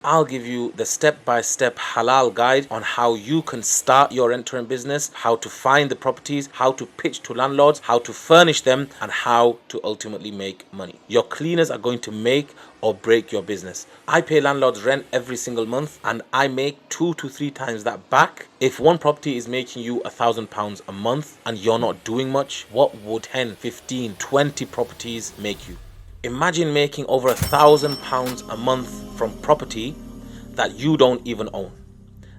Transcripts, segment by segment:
I'll give you the step-by-step halal guide on how you can start your rent-to-rent business, how to find the properties, how to pitch to landlords, how to furnish them, and how to ultimately make money. Your cleaners are going to make or break your business. I pay landlords rent every single month and I make 2 to 3 times that back. If one property is making you £1,000 a month and you're not doing much, what would 10, 15, 20 properties make you? Imagine making over £1,000 a month from property that you don't even own.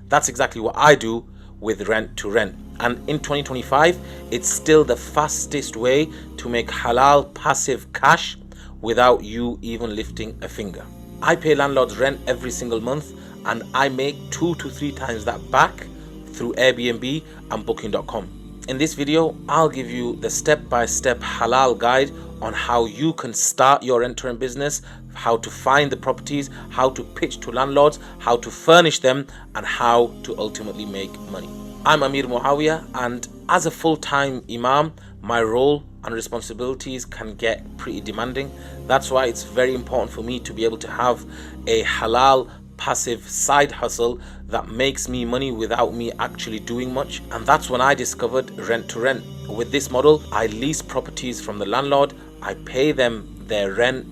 That's exactly what I do with rent to rent. And in 2025, it's still the fastest way to make halal passive cash without you even lifting a finger. I pay landlords rent every single month and I make 2 to 3 times that back through Airbnb and booking.com. In this video, I'll give you the step-by-step halal guide on how you can start your rent-to-rent business, how to find the properties, how to pitch to landlords, how to furnish them, and how to ultimately make money. I'm Amir Muawiyah, and as a full-time Imam, my role and responsibilities can get pretty demanding. That's why it's very important for me to be able to have a halal passive side hustle that makes me money without me actually doing much. And that's when I discovered rent to rent. With this model, I lease properties from the landlord, I pay them their rent,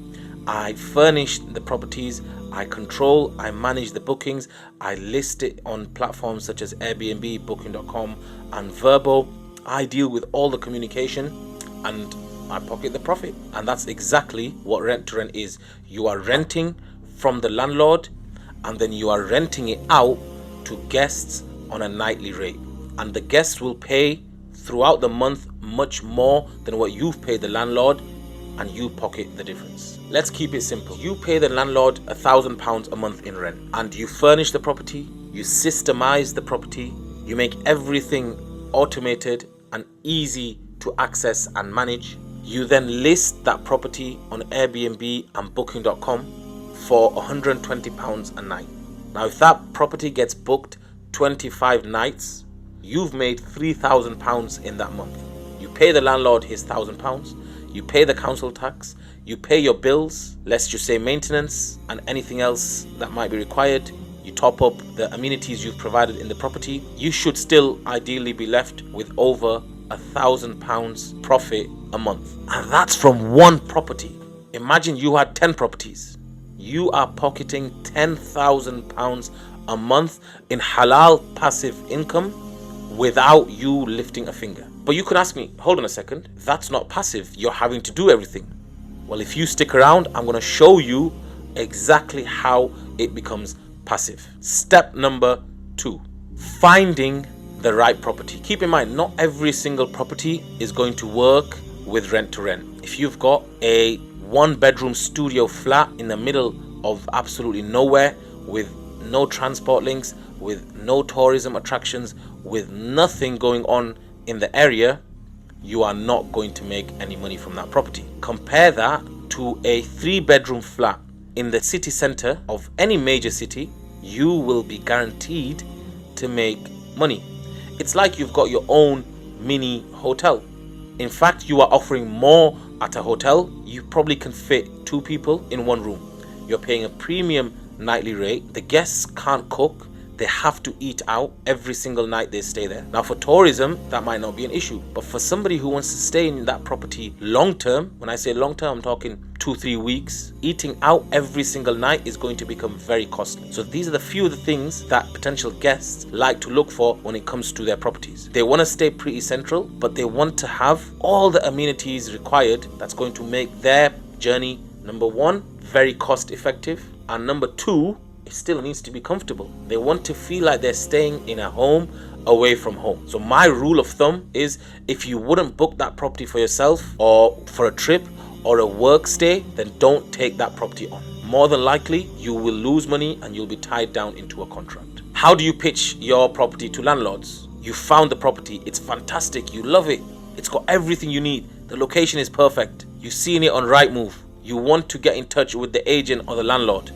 I furnish the properties, I control, I manage the bookings, I list it on platforms such as Airbnb, booking.com and Verbo. I deal with all the communication and I pocket the profit. And that's exactly what rent to rent is. You are renting from the landlord and then you are renting it out to guests on a nightly rate, and the guests will pay throughout the month much more than what you've paid the landlord, and you pocket the difference. Let's keep it simple. You pay the landlord £1,000 a month in rent and you furnish the property, you systemize the property, you make everything automated and easy to access and manage. You then list that property on Airbnb and booking.com for £120 a night. Now if that property gets booked 25 nights, you've made £3,000 in that month. You pay the landlord his £1,000, you pay the council tax, you pay your bills, let's just say maintenance and anything else that might be required, you top up the amenities you've provided in the property. You should still ideally be left with over £1,000 profit a month, and that's from one property. Imagine you had 10 properties. You are pocketing £10,000 a month in halal passive income without you lifting a finger. But you could ask me, hold on a second, that's not passive, you're having to do everything. Well, if you stick around, I'm going to show you exactly how it becomes passive. Step number 2, finding the right property. Keep in mind, not every single property is going to work with rent to rent. If you've got a 1-bedroom studio flat in the middle of absolutely nowhere, with no transport links, with no tourism attractions, with nothing going on in the area, you are not going to make any money from that property. Compare that to a 3-bedroom flat in the city center of any major city. You will be guaranteed to make money. It's like you've got your own mini hotel. In fact, you are offering more at a hotel. You probably can fit 2 people in one room. You're paying a premium nightly rate. The guests can't cook. They have to eat out every single night they stay there. Now for tourism, that might not be an issue. But for somebody who wants to stay in that property long term, when I say long term, I'm talking 2-3 weeks, eating out every single night is going to become very costly. So these are the few of the things that potential guests like to look for when it comes to their properties. They want to stay pretty central, but they want to have all the amenities required that's going to make their journey, number 1, very cost effective, and number 2, it still needs to be comfortable. They want to feel like they're staying in a home away from home. So my rule of thumb is, if you wouldn't book that property for yourself or for a trip or a work stay, then don't take that property on. More than likely, you will lose money and you'll be tied down into a contract. How do you pitch your property to landlords? You found the property, it's fantastic, you love it, it's got everything you need, the location is perfect, you've seen it on Rightmove, you want to get in touch with the agent or the landlord.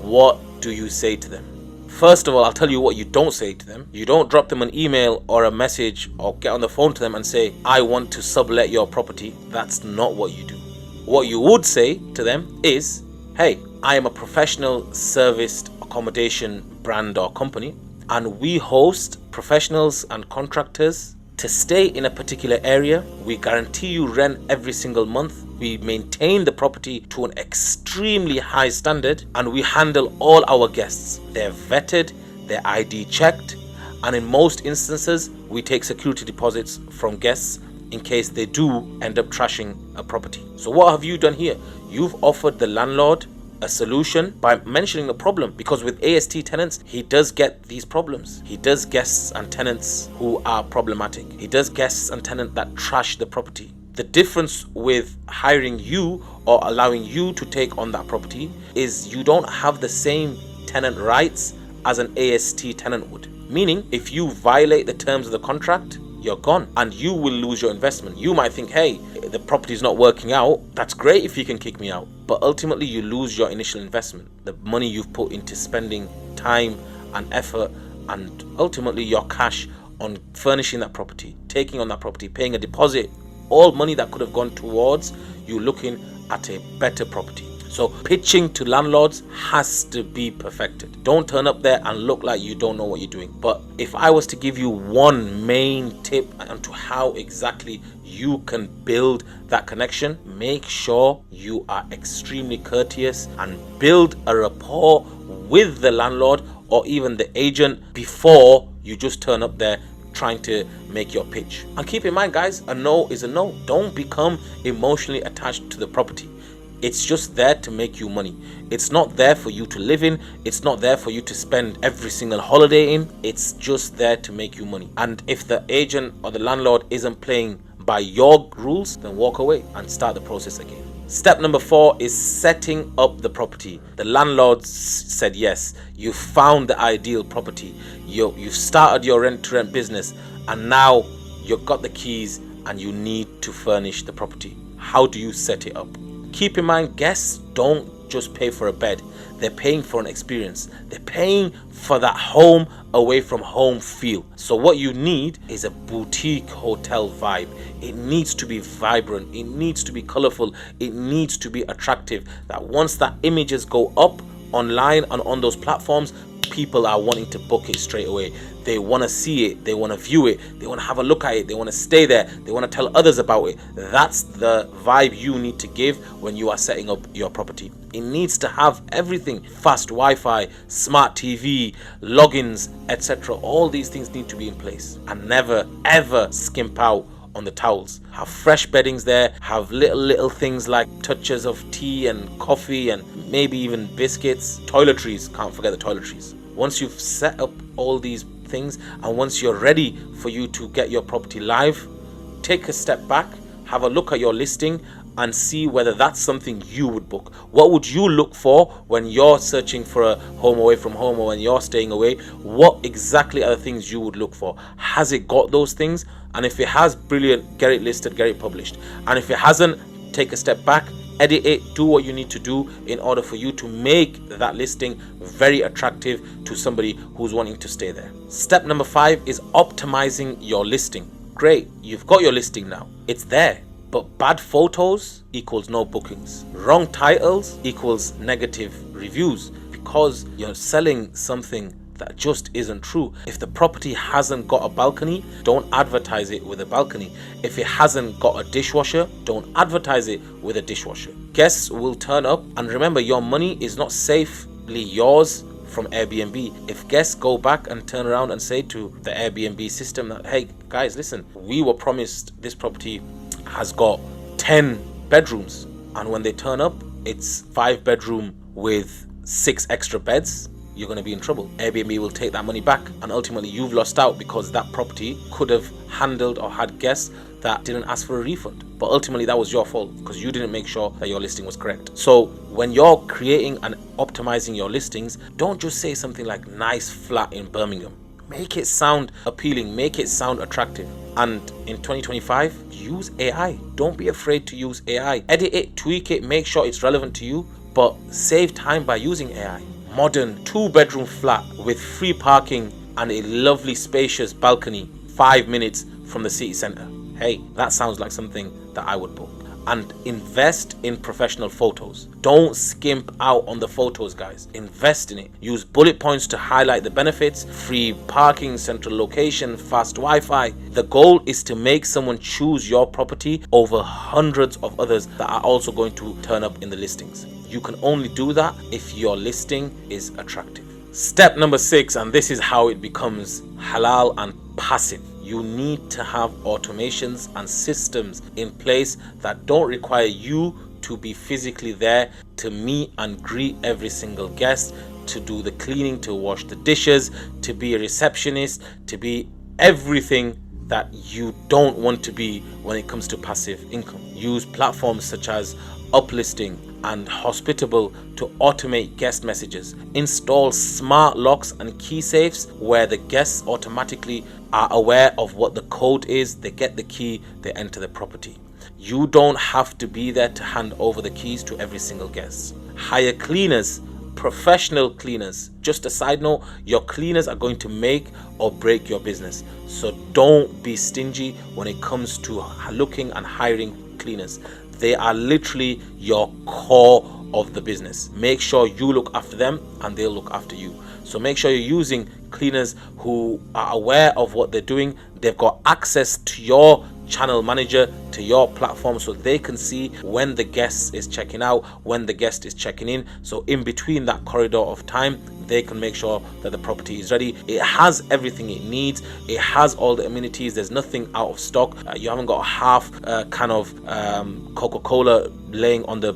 What do you say to them? First of all, I'll tell you what you don't say to them. You don't drop them an email or a message or get on the phone to them and say, I want to sublet your property. That's not what you do. What you would say to them is, hey, I am a professional serviced accommodation brand or company, and we host professionals and contractors to stay in a particular area. We guarantee you rent every single month. We maintain the property to an extremely high standard, and we handle all our guests. They're vetted, they're ID checked, and in most instances, we take security deposits from guests in case they do end up trashing a property. So what have you done here? You've offered the landlord a solution by mentioning the problem, because with AST tenants, he does get these problems. He does guests and tenants who are problematic. He does guests and tenants that trash the property. The difference with hiring you or allowing you to take on that property is you don't have the same tenant rights as an AST tenant would. Meaning, if you violate the terms of the contract, you're gone and you will lose your investment. You might think, hey, the property's not working out. That's great if you can kick me out. But ultimately, you lose your initial investment, the money you've put into spending time and effort, and ultimately your cash on furnishing that property, taking on that property, paying a deposit, all money that could have gone towards you looking at a better property. So pitching to landlords has to be perfected. Don't turn up there and look like you don't know what you're doing. But if I was to give you one main tip onto how exactly you can build that connection, make sure you are extremely courteous and build a rapport with the landlord or even the agent before you just turn up there trying to make your pitch. And keep in mind, guys, a no is a no. Don't become emotionally attached to the property. It's just there to make you money. It's not there for you to live in. It's not there for you to spend every single holiday in. It's just there to make you money. And if the agent or the landlord isn't playing by your rules, then walk away and start the process again. Step number 4 is setting up the property. The landlord said yes. You found the ideal property. You've started your rent-to-rent business, and now you've got the keys and you need to furnish the property. How do you set it up? Keep in mind, guests don't just pay for a bed. They're paying for an experience. They're paying for that home away from home feel. So what you need is a boutique hotel vibe. It needs to be vibrant. It needs to be colorful. It needs to be attractive. That once that images go up online and on those platforms, people are wanting to book it straight away. They want to see it, they want to view it, they want to have a look at it, they want to stay there, they want to tell others about it. That's the vibe you need to give when you are setting up your property. It needs to have everything: fast Wi-Fi, smart TV, logins, etc. All these things need to be in place, and never ever skimp out on the towels. Have fresh beddings there, have little things like touches of tea and coffee and maybe even biscuits. Toiletries, can't forget the toiletries. Once you've set up all these things and once you're ready for you to get your property live, take a step back, have a look at your listing and see whether that's something you would book. What would you look for when you're searching for a home away from home or when you're staying away? What exactly are the things you would look for? Has it got those things? And if it has, brilliant, get it listed, get it published. And if it hasn't, take a step back, edit it, do what you need to do in order for you to make that listing very attractive to somebody who's wanting to stay there. Step number 5 is optimizing your listing. Great, you've got your listing now. It's there. But bad photos equals no bookings. Wrong titles equals negative reviews, because you're selling something that just isn't true. If the property hasn't got a balcony, don't advertise it with a balcony. If it hasn't got a dishwasher, don't advertise it with a dishwasher. Guests will turn up, and remember, your money is not safely yours from Airbnb. If guests go back and turn around and say to the Airbnb system that, hey guys, listen, we were promised this property has got 10 bedrooms, and when they turn up it's 5 bedroom with 6 extra beds, you're going to be in trouble. Airbnb will take that money back, and ultimately you've lost out, because that property could have handled or had guests that didn't ask for a refund, but ultimately that was your fault because you didn't make sure that your listing was correct. So when you're creating and optimizing your listings, don't just say something like nice flat in Birmingham. Make it sound appealing, make it sound attractive. And in 2025, use AI. Don't be afraid to use AI. Edit it, tweak it, make sure it's relevant to you, but save time by using AI. Modern 2-bedroom flat with free parking and a lovely spacious balcony, 5 minutes from the city centre. Hey, that sounds like something that I would book. and invest in professional photos. Don't skimp out on the photos, guys. Invest in it. Use bullet points to highlight the benefits: free parking, central location, fast Wi-Fi. The goal is to make someone choose your property over hundreds of others that are also going to turn up in the listings. You can only do that if your listing is attractive. Step number 6, and this is how it becomes halal and passive. You need to have automations and systems in place that don't require you to be physically there to meet and greet every single guest, to do the cleaning, to wash the dishes, to be a receptionist, to be everything that you don't want to be when it comes to passive income. Use platforms such as Uplisting and Hospitable to automate guest messages. Install smart locks and key safes where the guests automatically are aware of what the code is. They get the key, they enter the property. You don't have to be there to hand over the keys to every single guest. Hire cleaners, professional cleaners. Just a side note, your cleaners are going to make or break your business. So don't be stingy when it comes to looking and hiring cleaners. They are literally your core of the business. Make sure you look after them and they'll look after you. So make sure you're using cleaners who are aware of what they're doing. They've got access to your channel manager, to your platform, so they can see when the guest is checking out, when the guest is checking in. So in between that corridor of time, they can make sure that the property is ready. It has everything it needs. It has all the amenities. There's nothing out of stock. You haven't got a half can of Coca-Cola laying on the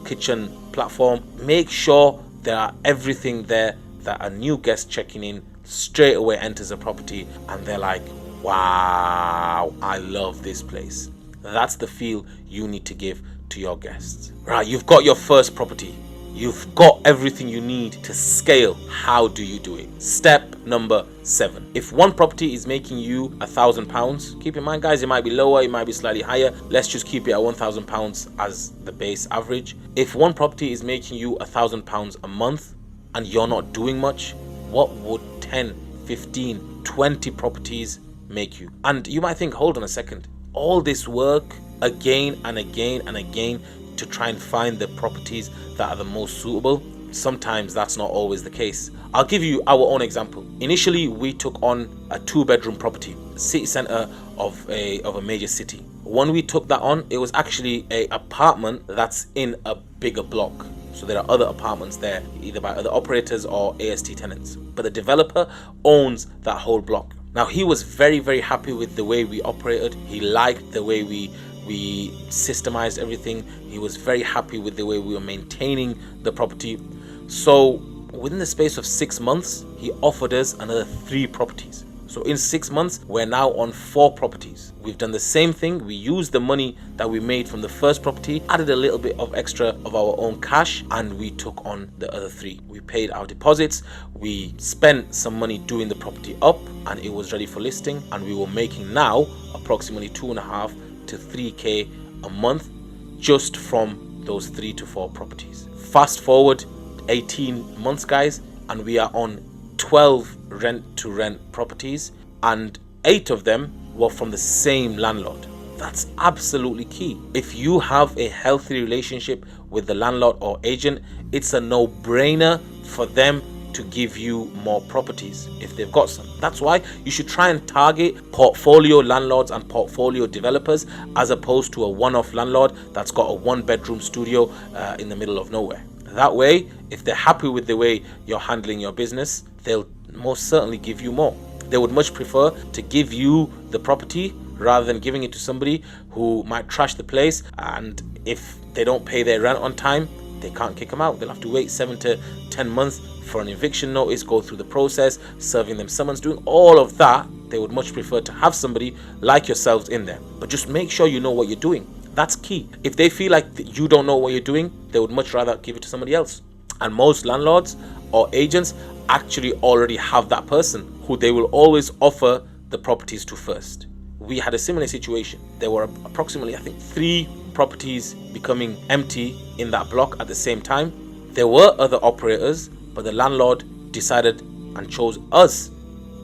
kitchen platform. Make sure there are everything there that a new guest checking in straight away enters the property and they're like, wow, I love this place. That's the feel you need to give to your guests. Right, you've got your first property. You've got everything you need to scale. How do you do it? Step number 7. If one property is making you £1,000, keep in mind, guys, it might be lower, it might be slightly higher. Let's just keep it at £1,000 as the base average. If one property is making you £1,000 a month and you're not doing much, what would 10, 15, 20 properties make you? And you might think, hold on a second, all this work again and again and again to try and find the properties that are the most suitable? Sometimes that's not always the case. I'll give you our own example. Initially, we took on a 2-bedroom property, city center of a major city. When we took that on, it was actually an apartment that's in a bigger block. So there are other apartments there, either by other operators or AST tenants. But the developer owns that whole block. Now, he was very, very happy with the way we operated. He liked the way we systemized everything. He was very happy with the way we were maintaining the property. So within the space of 6 months, he offered us another 3 properties. So in 6 months, we're now on 4 properties. We've done the same thing. We used the money that we made from the first property, added a little bit of extra of our own cash, and we took on the other 3. We paid our deposits. We spent some money doing the property up, and it was ready for listing. And we were making now approximately 2.5 to 3K a month just from those 3 to 4 properties. Fast forward 18 months, guys, and we are on 12 rent-to-rent properties, and 8 of them were from the same landlord. That's absolutely key. If you have a healthy relationship with the landlord or agent, it's a no-brainer for them to give you more properties if they've got some. That's why you should try and target portfolio landlords and portfolio developers, as opposed to a one-off landlord that's got a 1-bedroom studio in the middle of nowhere. That way, if they're happy with the way you're handling your business, they'll most certainly give you more. They would much prefer to give you the property rather than giving it to somebody who might trash the place, and if they don't pay their rent on time, they can't kick them out. They'll have to wait 7 to 10 months for an eviction notice, go through the process, serving them summons, doing all of that. They would much prefer to have somebody like yourselves in there. But just make sure you know what you're doing. That's key. If they feel like you don't know what you're doing, they would much rather give it to somebody else. And most landlords or agents actually already have that person who they will always offer the properties to first. We had a similar situation. There were approximately, I think, 3 properties becoming empty in that block at the same time. There were other operators, but the landlord decided and chose us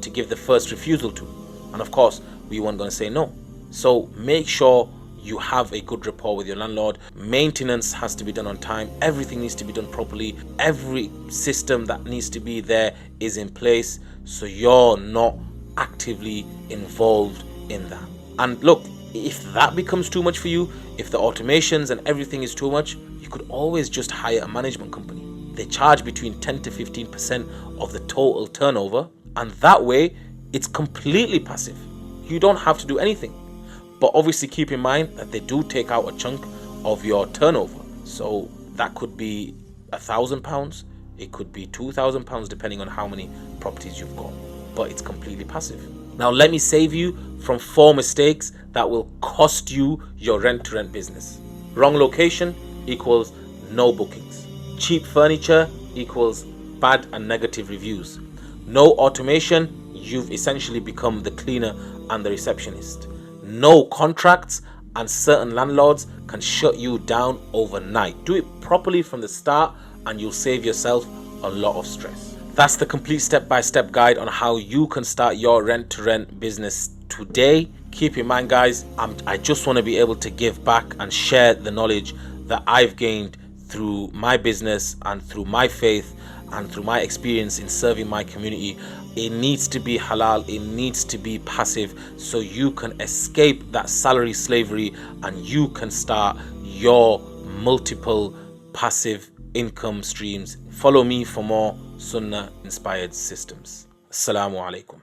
to give the first refusal to. And of course, we weren't going to say no. So make sure you have a good rapport with your landlord. Maintenance has to be done on time. Everything needs to be done properly. Every system that needs to be there is in place, so you're not actively involved in that. And look, if that becomes too much for you, if the automations and everything is too much, you could always just hire a management company. They charge between 10 to 15% of the total turnover, and that way it's completely passive. You don't have to do anything. But obviously keep in mind that they do take out a chunk of your turnover. So that could be £1,000, it could be £2,000, depending on how many properties you've got. But it's completely passive. Now let me save you from 4 mistakes that will cost you your rent-to-rent business. Wrong location equals no bookings. Cheap furniture equals bad and negative reviews. No automation, you've essentially become the cleaner and the receptionist. No contracts, and certain landlords can shut you down overnight. Do it properly from the start and you'll save yourself a lot of stress. That's the complete step-by-step guide on how you can start your rent-to-rent business today. Keep in mind, guys, I just want to be able to give back and share the knowledge that I've gained through my business and through my faith and through my experience in serving my community. It needs to be halal, it needs to be passive, so you can escape that salary slavery and you can start your multiple passive income streams. Follow me for more Sunnah inspired systems. Assalamu alaikum.